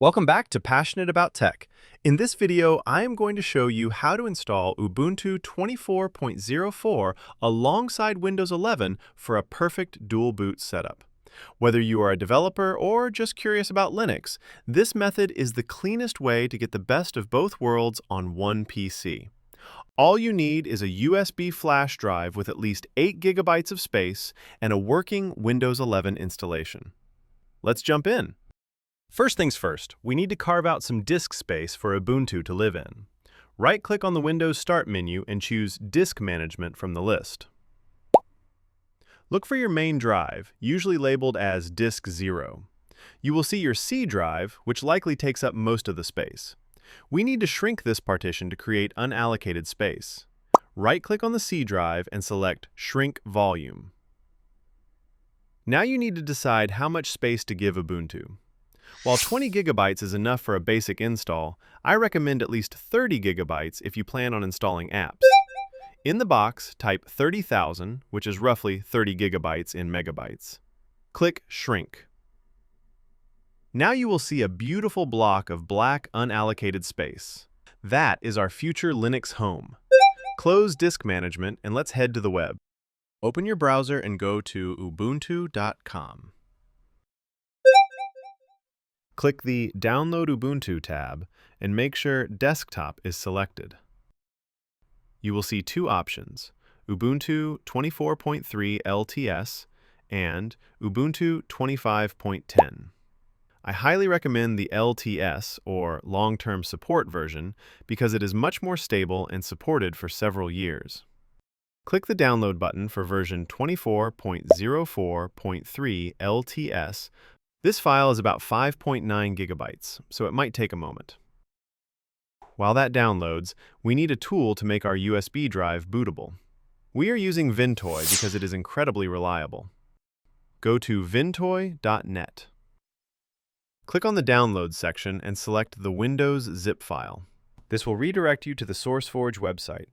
Welcome back to Passionate About Tech. In this video, I am going to show you how to install Ubuntu 24.04 alongside Windows 11 for a perfect dual boot setup. Whether you are a developer or just curious about Linux, this method is the cleanest way to get the best of both worlds on one PC. All you need is a USB flash drive with at least 8 GB of space and a working Windows 11 installation. Let's jump in. First things first, we need to carve out some disk space for Ubuntu to live in. Right-click on the Windows Start menu and choose Disk Management from the list. Look for your main drive, usually labeled as Disk 0. You will see your C drive, which likely takes up most of the space. We need to shrink this partition to create unallocated space. Right-click on the C drive and select Shrink Volume. Now you need to decide how much space to give Ubuntu. While 20 GB is enough for a basic install, I recommend at least 30 GB if you plan on installing apps. In the box, type 30,000, which is roughly 30 GB in megabytes. Click Shrink. Now you will see a beautiful block of black unallocated space. That is our future Linux home. Close Disk Management and let's head to the web. Open your browser and go to ubuntu.com. Click the Download Ubuntu tab and make sure Desktop is selected. You will see two options, Ubuntu 24.3 LTS and Ubuntu 25.10. I highly recommend the LTS, or Long-Term Support version, because it is much more stable and supported for several years. Click the Download button for version 24.04.3 LTS. This file is about 5.9 GB, so it might take a moment. While that downloads, we need a tool to make our USB drive bootable. We are using Ventoy because it is incredibly reliable. Go to ventoy.net. Click on the Downloads section and select the Windows zip file. This will redirect you to the SourceForge website.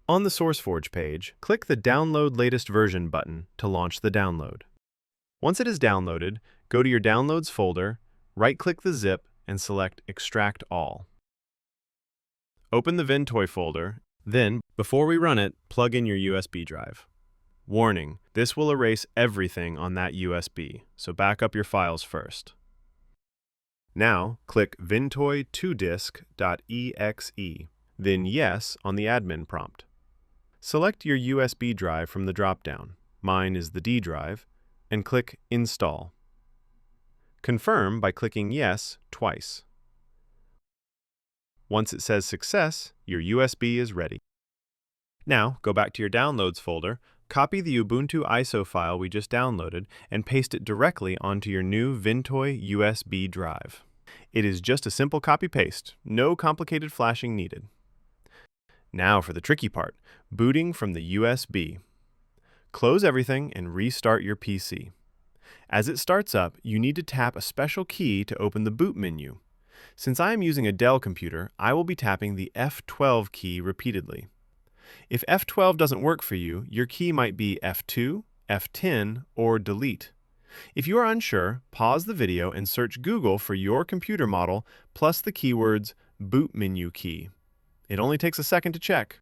On the SourceForge page, click the Download Latest Version button to launch the download. Once it is downloaded, go to your Downloads folder, right-click the zip, and select Extract All. Open the Ventoy folder, then, before we run it, plug in your USB drive. Warning, this will erase everything on that USB, so back up your files first. Now, click ventoy2disk.exe, then Yes on the admin prompt. Select your USB drive from the drop-down, mine is the D drive, and click Install. Confirm by clicking Yes twice. Once it says Success, your USB is ready. Now, go back to your Downloads folder, copy the Ubuntu ISO file we just downloaded, and paste it directly onto your new Ventoy USB drive. It is just a simple copy-paste, no complicated flashing needed. Now for the tricky part, booting from the USB. Close everything and restart your PC. As it starts up, you need to tap a special key to open the boot menu. Since I am using a Dell computer, I will be tapping the F12 key repeatedly. If F12 doesn't work for you, your key might be F2, F10, or Delete. If you are unsure, pause the video and search Google for your computer model plus the keywords boot menu key. It only takes a second to check.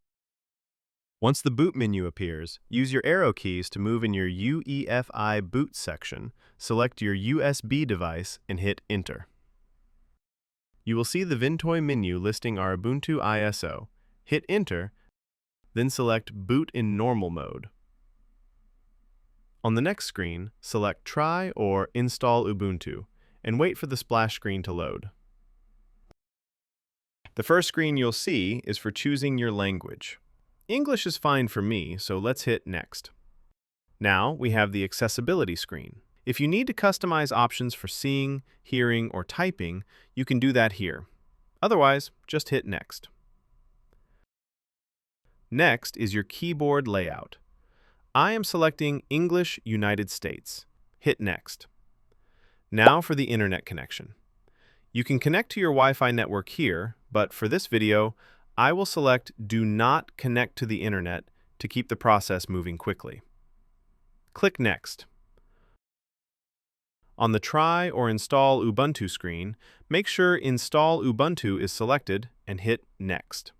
Once the boot menu appears, use your arrow keys to move in your UEFI boot section, select your USB device, and hit Enter. You will see the Ventoy menu listing our Ubuntu ISO. Hit Enter, then select Boot in Normal Mode. On the next screen, select Try or Install Ubuntu, and wait for the splash screen to load. The first screen you'll see is for choosing your language. English is fine for me, so let's hit Next. Now we have the accessibility screen. If you need to customize options for seeing, hearing, or typing, you can do that here. Otherwise, just hit Next. Next is your keyboard layout. I am selecting English United States. Hit Next. Now for the internet connection. You can connect to your Wi-Fi network here, but for this video, I will select Do Not Connect to the Internet to keep the process moving quickly. Click Next. On the Try or Install Ubuntu screen, make sure Install Ubuntu is selected and hit Next.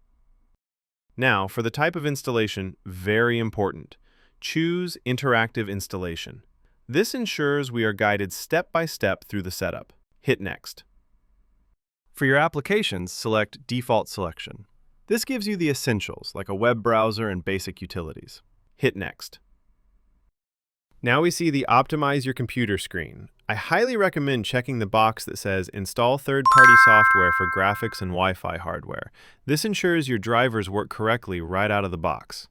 Now, for the type of installation, very important. Choose Interactive Installation. This ensures we are guided step by step through the setup. Hit Next. For your applications, select Default Selection. This gives you the essentials, like a web browser and basic utilities. Hit Next. Now we see the Optimize Your Computer screen. I highly recommend checking the box that says Install third-party software for graphics and Wi-Fi hardware. This ensures your drivers work correctly right out of the box.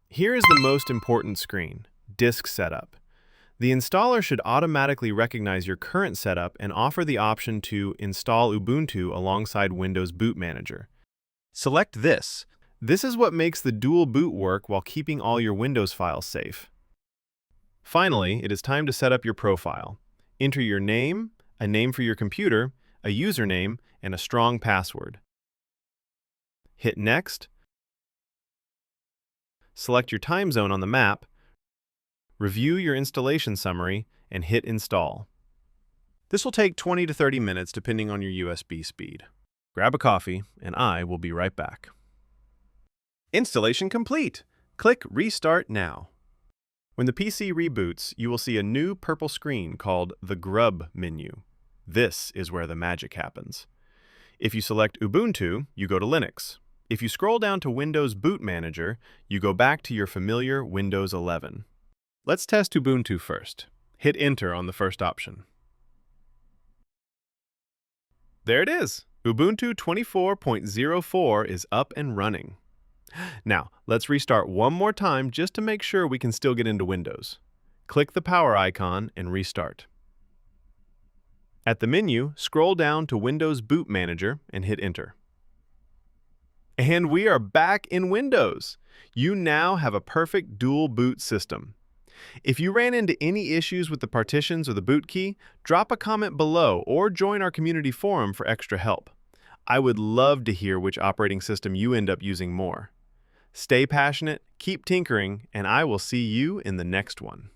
Here is the most important screen, Disk Setup. The installer should automatically recognize your current setup and offer the option to install Ubuntu alongside Windows Boot Manager. Select this. This is what makes the dual boot work while keeping all your Windows files safe. Finally, it is time to set up your profile. Enter your name, a name for your computer, a username, and a strong password. Hit Next. Select your time zone on the map, review your installation summary, and hit Install. This will take 20 to 30 minutes depending on your USB speed. Grab a coffee, and I will be right back. Installation complete. Click Restart Now. When the PC reboots, you will see a new purple screen called the Grub menu. This is where the magic happens. If you select Ubuntu, you go to Linux. If you scroll down to Windows Boot Manager, you go back to your familiar Windows 11. Let's test Ubuntu first. Hit Enter on the first option. There it is! Ubuntu 24.04 is up and running. Now, let's restart one more time just to make sure we can still get into Windows. Click the power icon and restart. At the menu, scroll down to Windows Boot Manager and hit Enter. And we are back in Windows! You now have a perfect dual boot system. If you ran into any issues with the partitions or the boot key, drop a comment below or join our community forum for extra help. I would love to hear which operating system you end up using more. Stay passionate, keep tinkering, and I will see you in the next one.